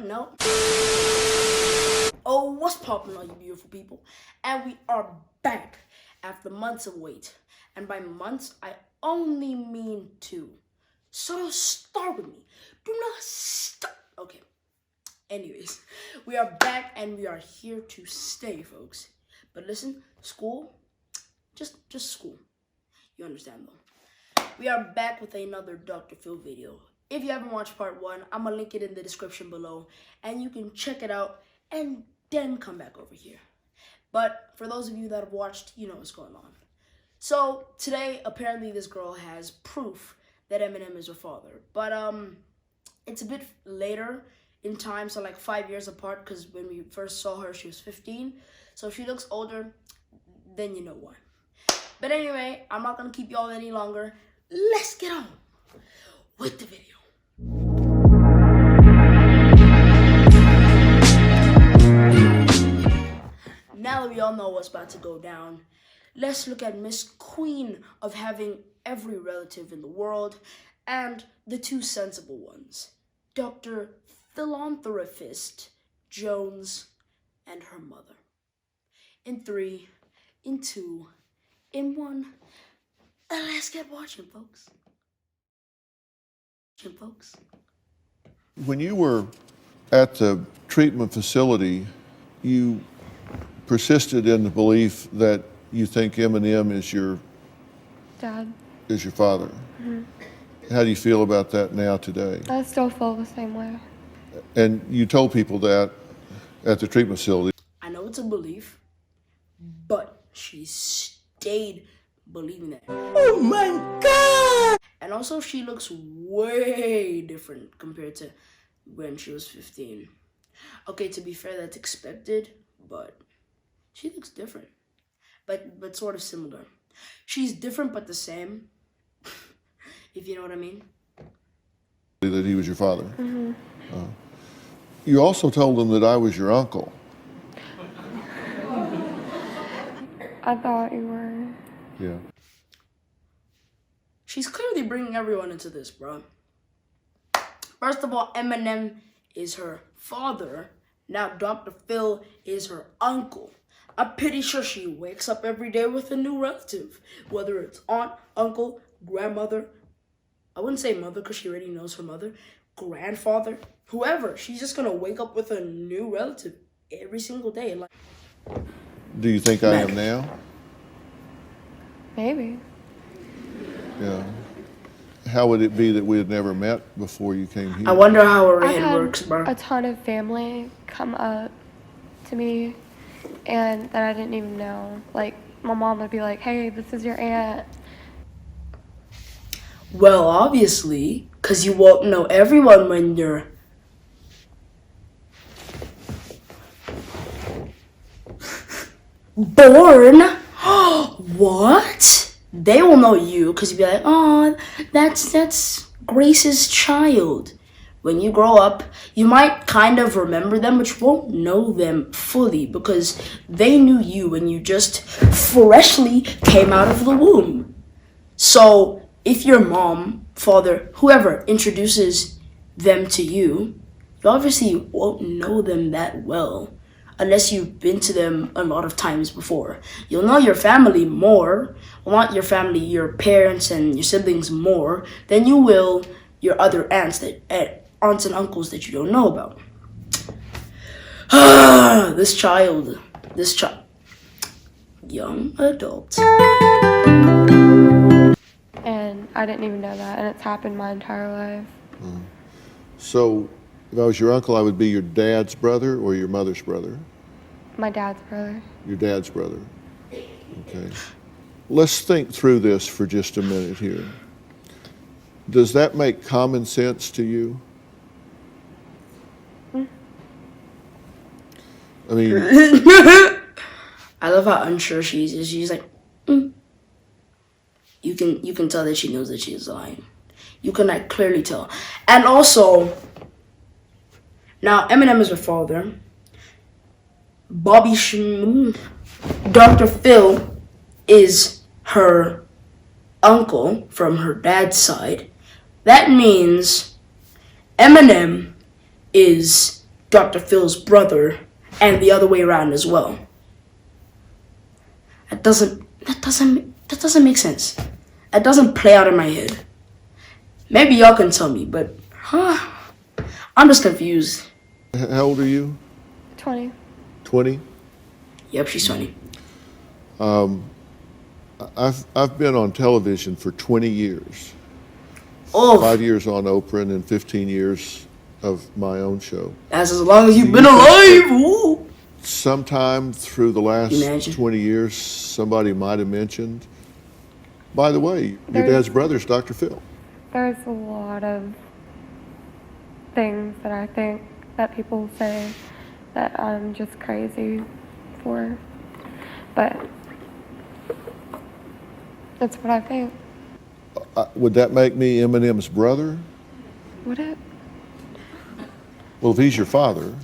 no. Oh, what's poppin', all you beautiful people? And we are back after months of wait. And by months, I only mean 2. So start with me. Do not stop. Okay. Anyways, we are back and we are here to stay, folks. But listen, school, just school. You understand though. We are back with another Dr. Phil video. If you haven't watched part 1, I'm gonna link it in the description below and you can check it out and then come back over here. But for those of you that have watched, you know what's going on. So today, apparently this girl has proof that Eminem is her father. But it's a bit later in time, so like 5 years apart, because when we first saw her, she was 15. So if she looks older, then you know why. But anyway, I'm not gonna keep y'all any longer. Let's get on with the video. Now that we all know what's about to go down, let's look at Miss Queen of having every relative in the world and the 2 sensible ones, Dr. Philanthropist Jones and her mother. In 3, in 2, in 1, let's get watching, folks. When you were at the treatment facility, you persisted in the belief that you think Eminem is your Dad. Is your father. Mm-hmm. How do you feel about that now today? I still feel the same way. And you told people that at the treatment facility. I know it's a belief, but she stayed believing that. Oh my God! And also she looks way different compared to when she was 15. Okay, to be fair, that's expected, but she looks different, but sort of similar. She's different but the same, if you know what I mean. That he was your father. Mm-hmm. You also told them that I was your uncle. I thought you were. Yeah. She's clearly bringing everyone into this, bro. First of all, Eminem is her father. Now Dr. Phil is her uncle. I'm pretty sure she wakes up every day with a new relative, whether it's aunt, uncle, grandmother. I wouldn't say mother because she already knows her mother. Grandfather, whoever. She's just gonna wake up with a new relative every single day. Like, do you think I am now? Maybe. Yeah. How would it be that we had never met before you came here? I wonder how her I've head had works, bro. a ton of family come up to me and that I didn't even know. Like, my mom would be like, hey, this is your aunt. Well, obviously, because you won't know everyone when you're born. What? They will know you because you'll be like, oh, that's Grace's child. When you grow up, you might kind of remember them, but you won't know them fully because they knew you when you just freshly came out of the womb. So if your mom, father, whoever introduces them to you, you obviously won't know them that well unless you've been to them a lot of times before. You'll know your family more, well, not your family, your parents and your siblings more than you will your other aunts and uncles that you don't know about. This child, young adult. And I didn't even know that, and it's happened my entire life. So, if I was your uncle, I would be your dad's brother or your mother's brother? My dad's brother. Your dad's brother. Okay. Let's think through this for just a minute here. Does that make common sense to you? I mean, I love how unsure she is. She's like, You can tell that she knows that she is lying. You can like clearly tell. And also, now Eminem is her father. Dr. Phil is her uncle from her dad's side. That means Eminem is Dr. Phil's brother and the other way around as well. That doesn't make sense. That doesn't play out in my head. Maybe y'all can tell me, but I'm just confused. How old are you? 20. 20? Yep, she's 20. I've been on television for 20 years. Oh, 5 years on Oprah and 15 years of my own show. that's as long as you've Do been you think alive. Ooh. Sometime through the last Imagine. 20 years, somebody might have mentioned, by the way, your There's- dad's brother's Dr. Phil. There's a lot of things that I think that people say that I'm just crazy for. But that's what I think. Would that make me Eminem's brother? Would it? Well, if he's your father,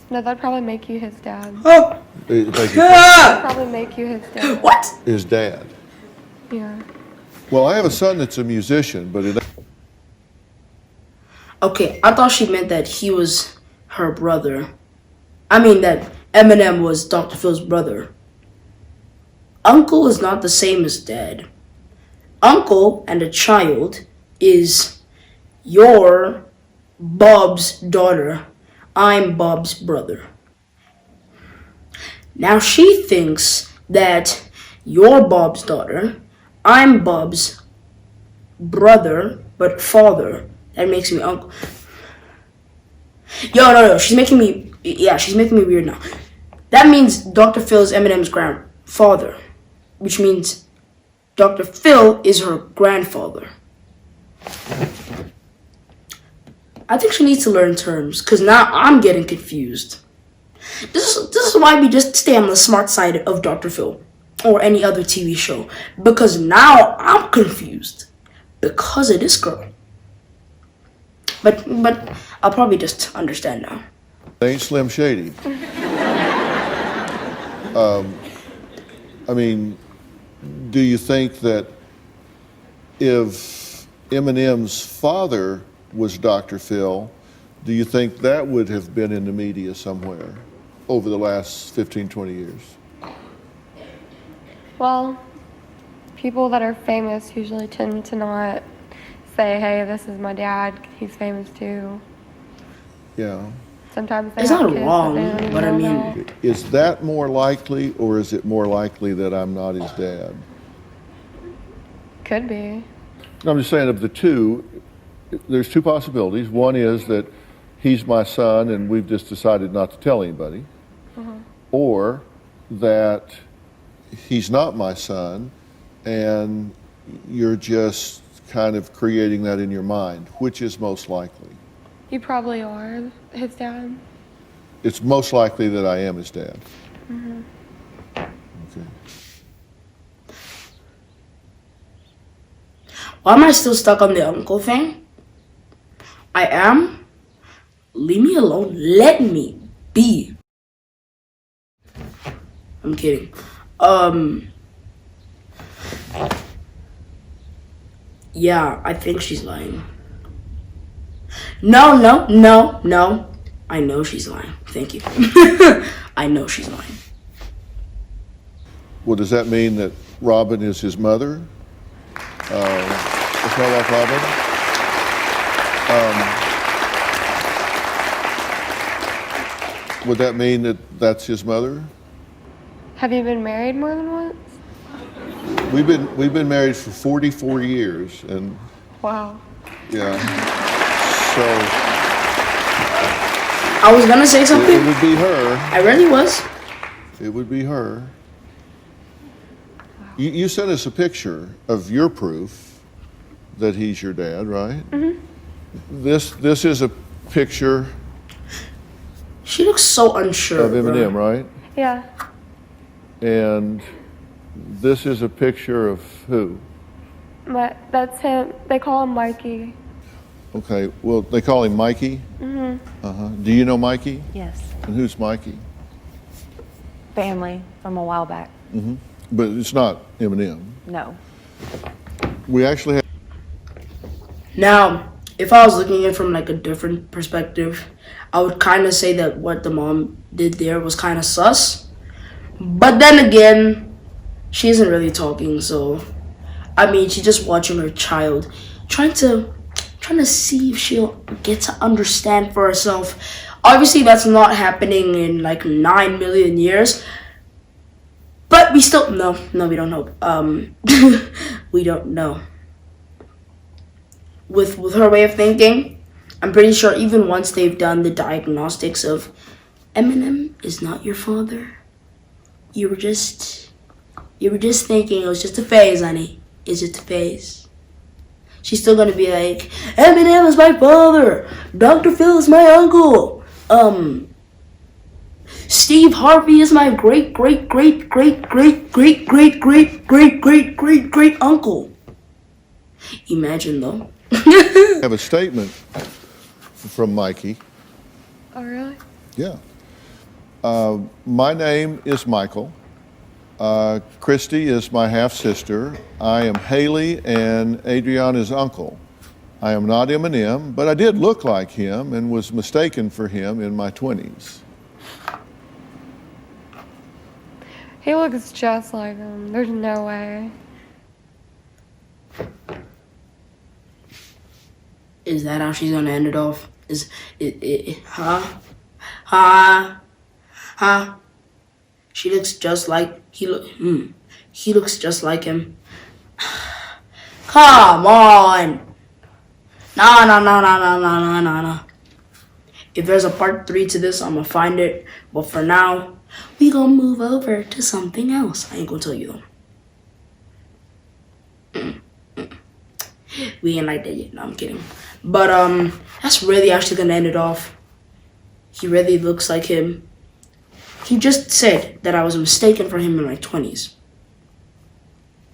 No, that'd probably make you his dad. Oh, it'd make you ah! Probably make you his dad. What? his dad. Yeah. Well, I have a son that's a musician, but it Okay, I thought she meant that he was her brother. I mean that Eminem was Dr. Phil's brother. Uncle is not the same as dad. Uncle and a child is your Bob's daughter. I'm Bob's brother. Now she thinks that you're Bob's daughter. I'm Bob's brother, but father. That makes me uncle. Yo, no. She's making me weird now. That means Dr. Phil is Eminem's grandfather, which means Dr. Phil is her grandfather. I think she needs to learn terms, because now I'm getting confused. This is why we just stay on the smart side of Dr. Phil or any other TV show, because now I'm confused because of this girl. But I'll probably just understand now. ain't Slim Shady. I mean, do you think that if Eminem's father was Dr. Phil, do you think that would have been in the media somewhere over the last 15, 20 years? Well, people that are famous usually tend to not say, hey, this is my dad, he's famous too. Yeah. Sometimes they It's have not kids wrong, that they don't even but I know mean- about. Is that more likely, or is it more likely that I'm not his dad? Could be. I'm just saying, of the two, there's two possibilities. One is that he's my son and we've just decided not to tell anybody. Or that he's not my son and you're just kind of creating that in your mind. Which is most likely? You probably are his dad. It's most likely that I am his dad. Okay. Why am I still stuck on the uncle thing? I am. Leave me alone. Let me be. I'm kidding. Yeah, I think she's lying. No. I know she's lying. Thank you. I know she's lying. Well, does that mean that Robin is his mother? It's not like Robin? Would that mean that that's his mother? Have you been married more than once? We've been married for 44 years, and Wow. yeah. So I was gonna say it something. would be her. I really was. It would be her. You sent us a picture of your proof that he's your dad, right? Mm-hmm. This is a picture She looks so unsure. of Eminem, bro. right? Yeah. And this is a picture of who? But that's him. They call him Mikey. Okay, well, they call him Mikey? Mm-hmm. Uh-huh. Do you know Mikey? Yes, And who's Mikey? family from a while back. But it's not Eminem. No. We actually have, Now, if I was looking at it from like a different perspective, I would kind of say that what the mom did there was kind of sus. But then again, she isn't really talking, so I mean, she's just watching her child, trying to see if she'll get to understand for herself. Obviously, that's not happening in like 9 million years. But we still no, we don't know. We don't know. With her way of thinking, I'm pretty sure even once they've done the diagnostics of Eminem is not your father. You were just thinking it was just a phase, honey. It's just a phase. She's still gonna be like, Eminem is my father. Dr. Phil is my uncle. Steve Harvey is my great uncle. Imagine though. I have a statement from Mikey. Oh, really? Yeah. My name is Michael. Christy is my half-sister. I am Haley and Adriana's uncle. I am not Eminem, but I did look like him and was mistaken for him in my 20s. He looks just like him. There's no way. Is that how she's gonna end it off? Is it huh? She looks just like he looks just like him. Come on. Nah. If there's a part 3 to this, I'm gonna find it. But for now, we gonna move over to something else. I ain't gonna tell you though. We ain't like that yet. No, I'm kidding. But that's really actually gonna end it off. He really looks like him. He just said that I was mistaken for him in my 20s.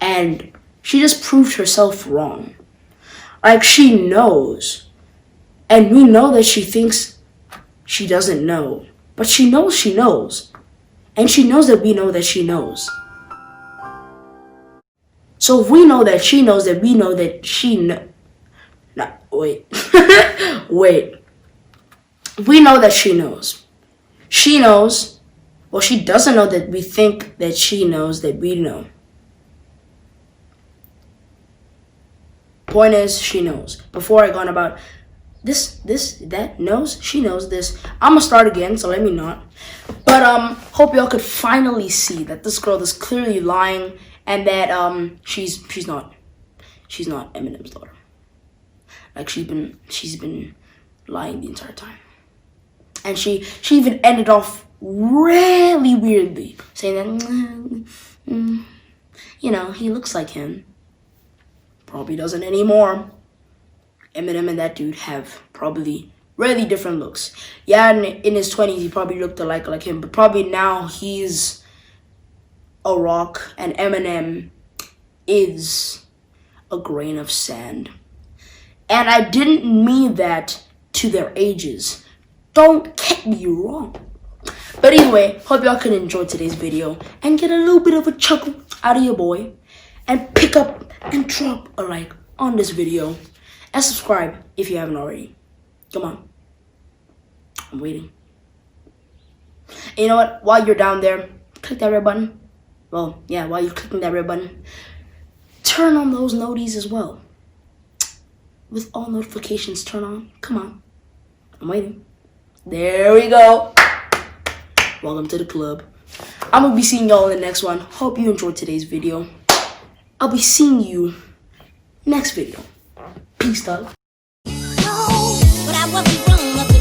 And she just proved herself wrong. Like, she knows. And we know that she thinks she doesn't know. But she knows she knows. And she knows that we know that she knows. So if we know that she knows that we know that she knows. No, wait. Wait. We know that she knows. She knows. Well, she doesn't know that we think that she knows that we know. Point is, she knows. Before I go on about this, that, knows, she knows this. I'm gonna start again, so let me not. But hope y'all could finally see that this girl is clearly lying, and that she's not Eminem's daughter. Like, she's been lying the entire time. And she even ended off really weirdly, saying that you know, he looks like him. Probably doesn't anymore. Eminem and that dude have probably really different looks. Yeah, in his 20s, he probably looked alike like him, but probably now he's a rock, and Eminem is a grain of sand. And I didn't mean that to their ages. Don't get me wrong. But anyway, hope y'all can enjoy today's video and get a little bit of a chuckle out of your boy. And pick up and drop a like on this video. And subscribe if you haven't already. Come on. I'm waiting. And you know what? While you're down there, click that red button. Well, yeah, while you're clicking that red button, turn on those noties as well. With all notifications turned on. Come on. I'm waiting. There we go. Welcome to the club. I'm going to be seeing y'all in the next one. Hope you enjoyed today's video. I'll be seeing you next video. Peace, dog. No, but I wasn't wrong.